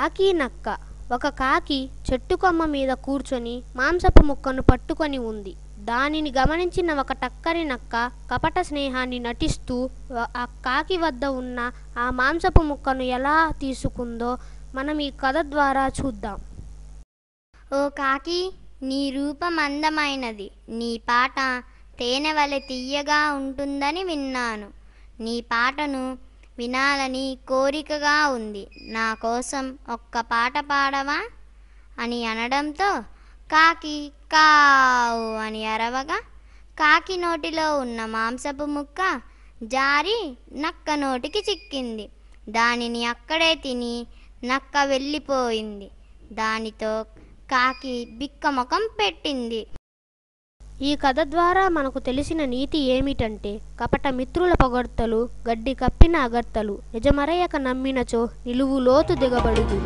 కాకి నక్క. ఒక కాకి చెట్టు కొమ్మ మీద కూర్చొని మాంసపు ముక్కను పట్టుకొని ఉంది. దానిని గమనించిన ఒక టక్కరి నక్క కపట స్నేహాన్ని నటిస్తూ ఆ కాకి వద్ద ఉన్న ఆ మాంసపు ముక్కను ఎలా తీసుకుందో మనం ఈ కథ ద్వారా చూద్దాం. ఓ కాకి, నీ రూపం అందమైనది. నీ పాట తేనె వలె తియ్యగా ఉంటుందని విన్నాను. నీ పాటను వినాలని కోరికగా ఉంది. నా కోసం ఒక్క పాట పాడవా అని అనడంతో కాకి కావు అని అరవగా కాకి నోటిలో ఉన్న మాంసపు ముక్క జారి నక్క నోటికి చిక్కింది. దానిని అక్కడే తిని నక్క వెళ్ళిపోయింది. దానితో కాకి బిక్కమొఖం పెట్టింది. ఈ కథ ద్వారా మనకు తెలిసిన నీతి ఏమిటంటే, కపట మిత్రుల పొగడ్తలు గడ్డి కప్పిన అగర్తలు, నిజమరయక నమ్మినచో నిలువు లోతు దిగబడుదు.